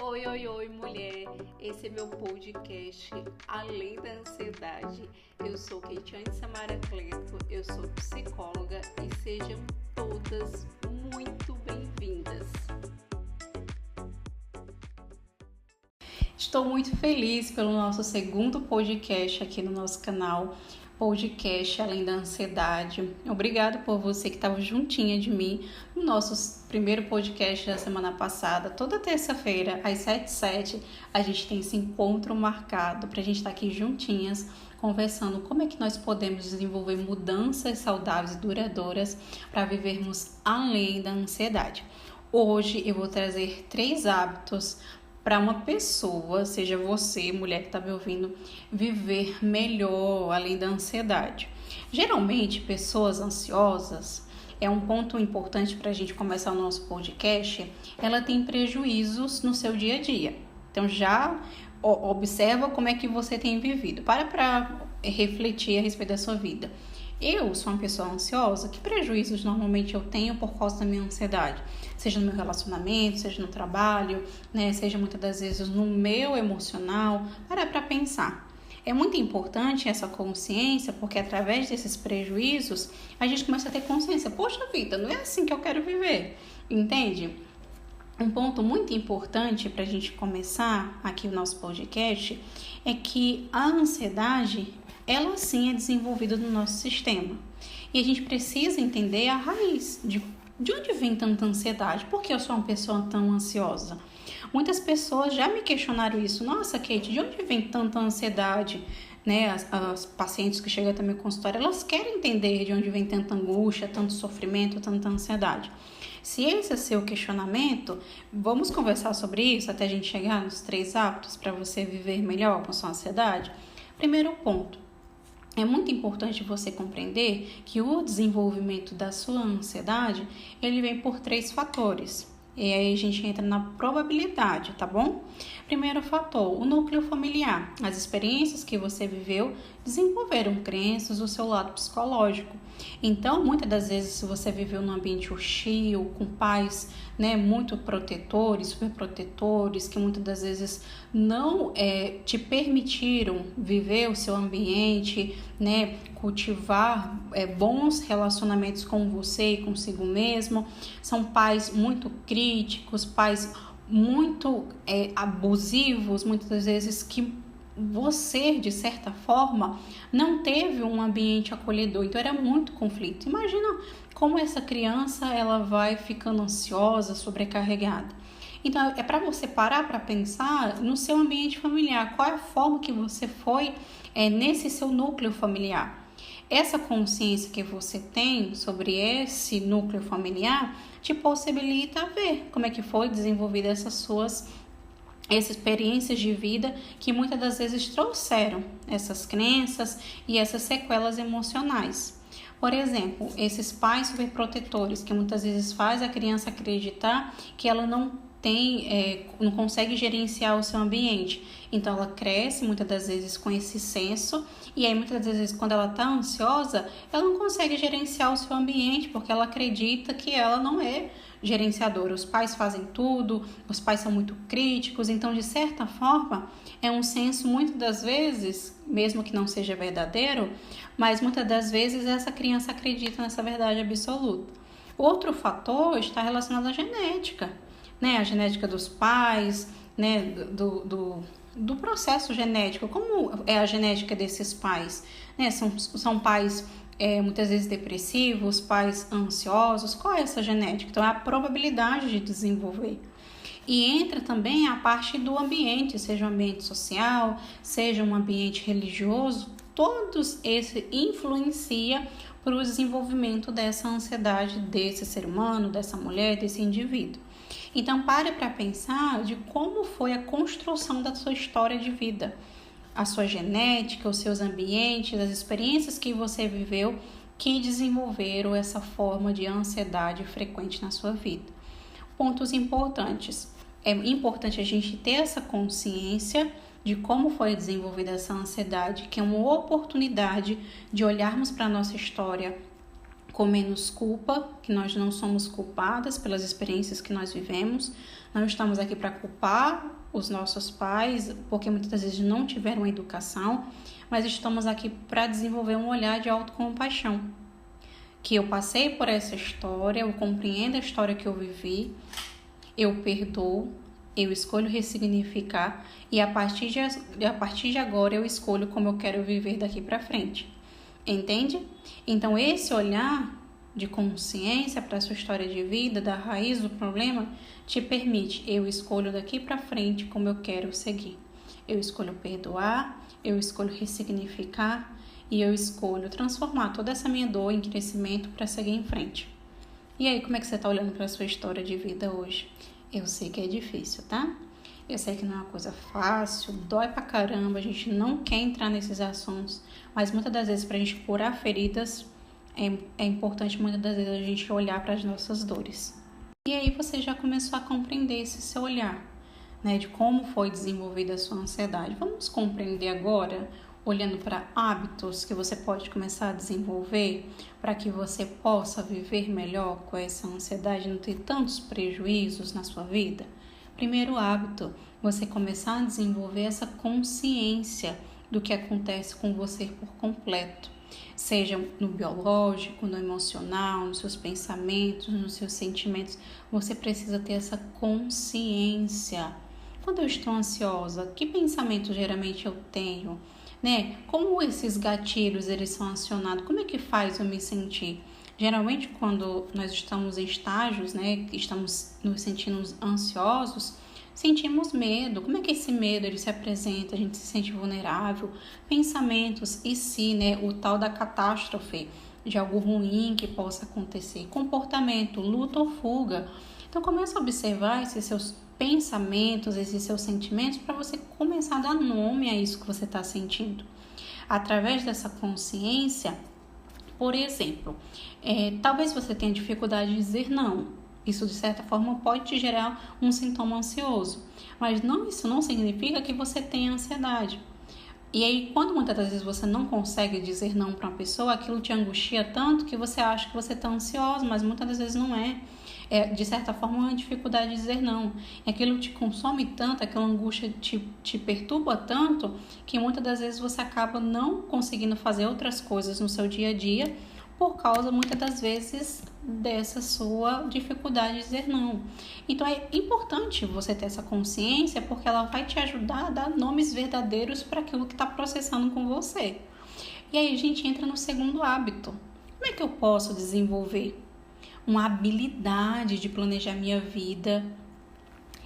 Oi, oi, oi, mulher! Esse é meu podcast Além da Ansiedade. Eu sou Keitiane Samara Cleto, eu sou psicóloga e sejam todas muito bem-vindas. Estou muito feliz pelo nosso segundo podcast aqui no nosso canal, podcast Além da Ansiedade. Obrigada por você que estava juntinha de mim no nosso primeiro podcast da semana passada. Toda terça-feira, às 7h07, a gente tem esse encontro marcado para a gente estar aqui juntinhas, conversando como é que nós podemos desenvolver mudanças saudáveis e duradouras para vivermos além da ansiedade. Hoje eu vou trazer 3 hábitos para uma pessoa, seja você, mulher que está me ouvindo, viver melhor além da ansiedade. Geralmente, pessoas ansiosas, é um ponto importante para a gente começar o nosso podcast, ela tem prejuízos no seu dia a dia. Então, já observa como é que você tem vivido. Para refletir a respeito da sua vida. Eu sou uma pessoa ansiosa, que prejuízos normalmente eu tenho por causa da minha ansiedade? Seja no meu relacionamento, seja no trabalho, né? Seja muitas das vezes no meu emocional. Para pensar. É muito importante essa consciência, porque através desses prejuízos, a gente começa a ter consciência. Poxa vida, não é assim que eu quero viver, entende? Um ponto muito importante para a gente começar aqui o nosso podcast é que a ansiedade, ela sim é desenvolvida no nosso sistema. E a gente precisa entender a raiz de onde vem tanta ansiedade. Por que eu sou uma pessoa tão ansiosa? Muitas pessoas já me questionaram isso. Nossa, Kate, de onde vem tanta ansiedade? Né? As pacientes que chegam até meu consultório, elas querem entender de onde vem tanta angústia, tanto sofrimento, tanta ansiedade. Se esse é seu questionamento, vamos conversar sobre isso até a gente chegar nos 3 hábitos para você viver melhor com sua ansiedade? Primeiro ponto. É muito importante você compreender que o desenvolvimento da sua ansiedade, ele vem por 3 fatores. E aí a gente entra na probabilidade, tá bom? Primeiro fator, o núcleo familiar. As experiências que você viveu desenvolveram crenças do seu lado psicológico. Então, muitas das vezes, se você viveu num ambiente hostil, com pais, né, muito protetores, superprotetores, que muitas das vezes não te permitiram viver o seu ambiente, né, cultivar bons relacionamentos com você e consigo mesmo, são pais muito críticos, pais muito abusivos, muitas das vezes que você, de certa forma, não teve um ambiente acolhedor, então era muito conflito. Imagina como essa criança ela vai ficando ansiosa, sobrecarregada. Então, é para você parar para pensar no seu ambiente familiar, qual é a forma que você foi nesse seu núcleo familiar. Essa consciência que você tem sobre esse núcleo familiar te possibilita ver como é que foi desenvolvida essas experiências de vida que muitas das vezes trouxeram essas crenças e essas sequelas emocionais. Por exemplo, esses pais superprotetores que muitas vezes faz a criança acreditar que ela não consegue gerenciar o seu ambiente. Então ela cresce muitas das vezes com esse senso e aí muitas das vezes quando ela está ansiosa, ela não consegue gerenciar o seu ambiente porque ela acredita que ela não é gerenciadora. Os pais fazem tudo, os pais são muito críticos, então de certa forma é um senso muitas das vezes, mesmo que não seja verdadeiro, mas muitas das vezes essa criança acredita nessa verdade absoluta. Outro fator está relacionado à genética, né? A genética dos pais, né? Do processo genético. Como é a genética desses pais? Né? São pais muitas vezes depressivos, pais ansiosos. Qual é essa genética? Então, é a probabilidade de desenvolver. E entra também a parte do ambiente, seja um ambiente social, seja um ambiente religioso, todos esse influencia para o desenvolvimento dessa ansiedade desse ser humano, dessa mulher, desse indivíduo. Então, pare para pensar de como foi a construção da sua história de vida, a sua genética, os seus ambientes, as experiências que você viveu que desenvolveram essa forma de ansiedade frequente na sua vida. Pontos importantes. É importante a gente ter essa consciência de como foi desenvolvida essa ansiedade, que é uma oportunidade de olharmos para a nossa história com menos culpa, que nós não somos culpadas pelas experiências que nós vivemos. Não estamos aqui para culpar os nossos pais, porque muitas das vezes não tiveram educação, mas estamos aqui para desenvolver um olhar de autocompaixão. Que eu passei por essa história, eu compreendo a história que eu vivi, eu perdoo, eu escolho ressignificar e a partir de agora eu escolho como eu quero viver daqui para frente. Entende? Então esse olhar de consciência para a sua história de vida, da raiz do problema, te permite, eu escolho daqui para frente como eu quero seguir. Eu escolho perdoar, eu escolho ressignificar e eu escolho transformar toda essa minha dor em crescimento para seguir em frente. E aí, como é que você está olhando para a sua história de vida hoje? Eu sei que é difícil, tá? Eu sei que não é uma coisa fácil, dói pra caramba, a gente não quer entrar nesses assuntos, mas muitas das vezes, pra gente curar feridas, é importante muitas das vezes a gente olhar para as nossas dores. E aí você já começou a compreender esse seu olhar, né, de como foi desenvolvida a sua ansiedade. Vamos compreender agora, olhando para hábitos que você pode começar a desenvolver para que você possa viver melhor com essa ansiedade, não ter tantos prejuízos na sua vida. Primeiro hábito, você começar a desenvolver essa consciência do que acontece com você por completo. Seja no biológico, no emocional, nos seus pensamentos, nos seus sentimentos. Você precisa ter essa consciência. Quando eu estou ansiosa, que pensamento geralmente eu tenho? Né? Como esses gatilhos eles são acionados? Como é que faz eu me sentir? Geralmente, quando nós estamos em estágios, né, estamos nos sentindo ansiosos, sentimos medo. Como é que esse medo ele se apresenta? A gente se sente vulnerável. Pensamentos e sim, né, o tal da catástrofe, de algo ruim que possa acontecer. Comportamento, luta ou fuga. Então, comece a observar esses seus pensamentos, esses seus sentimentos, para você começar a dar nome a isso que você está sentindo. Através dessa consciência, por exemplo, talvez você tenha dificuldade de dizer não. Isso, de certa forma, pode te gerar um sintoma ansioso. Mas isso não significa que você tenha ansiedade. E aí, quando muitas das vezes você não consegue dizer não para uma pessoa, aquilo te angustia tanto que você acha que você está ansioso, mas muitas das vezes não é. De certa forma, uma dificuldade de dizer não. E aquilo te consome tanto, aquela angústia te perturba tanto, que muitas das vezes você acaba não conseguindo fazer outras coisas no seu dia a dia, por causa, muitas das vezes, dessa sua dificuldade de dizer não. Então, é importante você ter essa consciência, porque ela vai te ajudar a dar nomes verdadeiros para aquilo que está processando com você. E aí, a gente entra no segundo hábito. Como é que eu posso desenvolver uma habilidade de planejar minha vida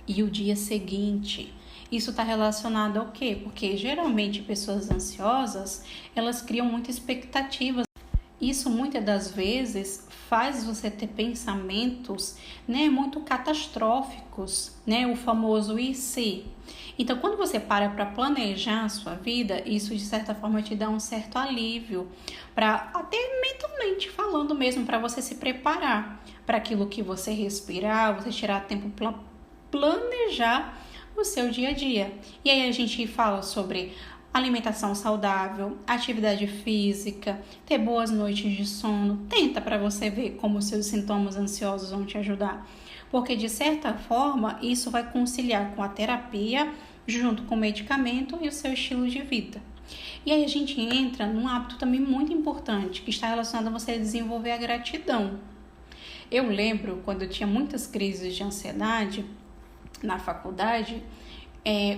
e o dia seguinte? Isso está relacionado ao quê? Porque, geralmente, pessoas ansiosas, elas criam muitas expectativas. Isso muitas das vezes faz você ter pensamentos, né, muito catastróficos, né, o famoso e se. Então, quando você para planejar a sua vida, isso de certa forma te dá um certo alívio, para até mentalmente falando mesmo, para você se preparar para aquilo que você respirar, você tirar tempo para planejar o seu dia a dia. E aí a gente fala sobre alimentação saudável, atividade física, ter boas noites de sono. Tenta para você ver como os seus sintomas ansiosos vão te ajudar. Porque, de certa forma, isso vai conciliar com a terapia, junto com o medicamento e o seu estilo de vida. E aí a gente entra num hábito também muito importante, que está relacionado a você desenvolver a gratidão. Eu lembro, quando eu tinha muitas crises de ansiedade na faculdade,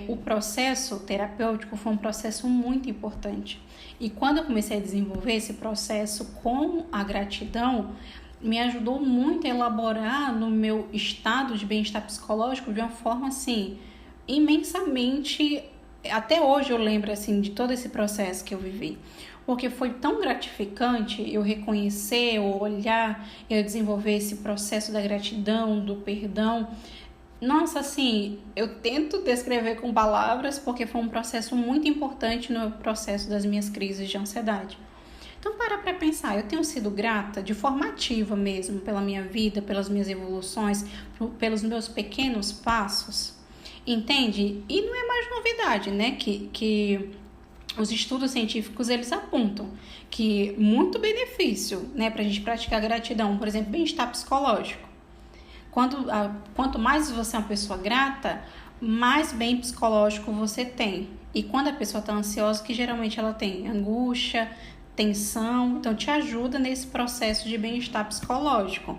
o processo terapêutico foi um processo muito importante. E quando eu comecei a desenvolver esse processo com a gratidão, me ajudou muito a elaborar no meu estado de bem-estar psicológico de uma forma assim, imensamente. Até hoje eu lembro assim de todo esse processo que eu vivi, porque foi tão gratificante eu reconhecer, eu olhar, eu desenvolver esse processo da gratidão, do perdão. Nossa, assim, eu tento descrever com palavras porque foi um processo muito importante no processo das minhas crises de ansiedade. Então, para pensar, eu tenho sido grata de forma ativa mesmo pela minha vida, pelas minhas evoluções, pelos meus pequenos passos, entende? E não é mais novidade, né, que Os estudos científicos, eles apontam que muito benefício, né, para a gente praticar gratidão, por exemplo, bem-estar psicológico. Quanto mais você é uma pessoa grata, mais bem psicológico você tem. E quando a pessoa está ansiosa, que geralmente ela tem angústia, tensão, então te ajuda nesse processo de bem-estar psicológico.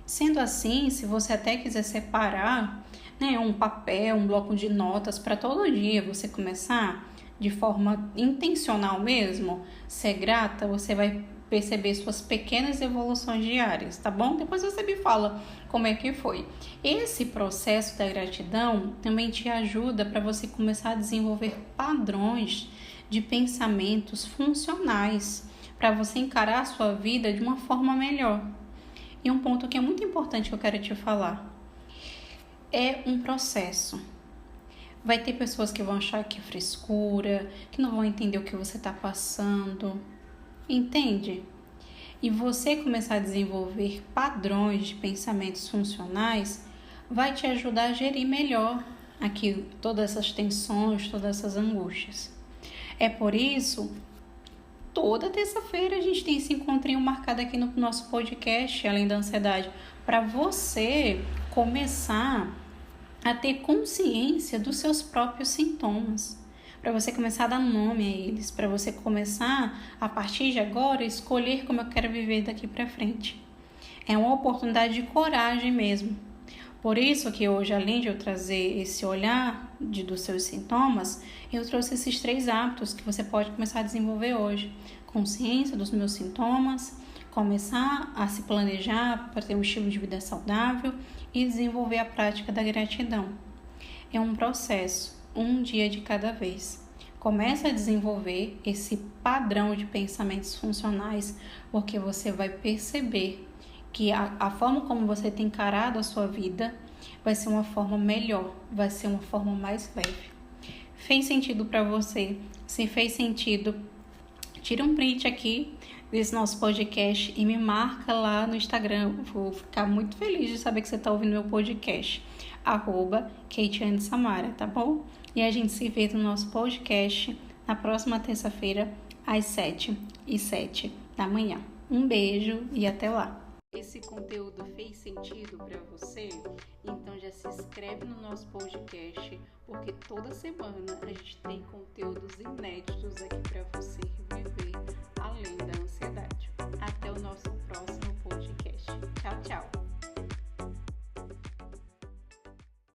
Sendo assim, se você até quiser separar, né, um papel, um bloco de notas para todo dia você começar de forma intencional mesmo, ser grata, você vai perceber suas pequenas evoluções diárias, tá bom? Depois você me fala como é que foi. Esse processo da gratidão também te ajuda para você começar a desenvolver padrões de pensamentos funcionais para você encarar a sua vida de uma forma melhor. E um ponto que é muito importante que eu quero te falar é um processo. Vai ter pessoas que vão achar que é frescura, que não vão entender o que você está passando. Entende? E você começar a desenvolver padrões de pensamentos funcionais vai te ajudar a gerir melhor aqui todas essas tensões, todas essas angústias. É por isso, toda terça-feira a gente tem esse encontrinho marcado aqui no nosso podcast, Além da Ansiedade, para você começar a ter consciência dos seus próprios sintomas, para você começar a dar nome a eles, para você começar, a partir de agora, escolher como eu quero viver daqui para frente. É uma oportunidade de coragem mesmo. Por isso que hoje, além de eu trazer esse olhar dos seus sintomas, eu trouxe esses 3 hábitos que você pode começar a desenvolver hoje. Consciência dos meus sintomas, começar a se planejar para ter um estilo de vida saudável e desenvolver a prática da gratidão. É um processo, um dia de cada vez. Comece a desenvolver esse padrão de pensamentos funcionais, porque você vai perceber que a forma como você tem encarado a sua vida vai ser uma forma melhor, vai ser uma forma mais leve. Fez sentido para você? Se fez sentido, tira um print aqui desse nosso podcast e me marca lá no Instagram. Vou ficar muito feliz de saber que você está ouvindo meu podcast. @KateAnneSamara, tá bom? E a gente se vê no nosso podcast na próxima terça-feira, às 7h07 da manhã. Um beijo e até lá! Esse conteúdo fez sentido para você? Então já se inscreve no nosso podcast, porque toda semana a gente tem conteúdos inéditos aqui para você.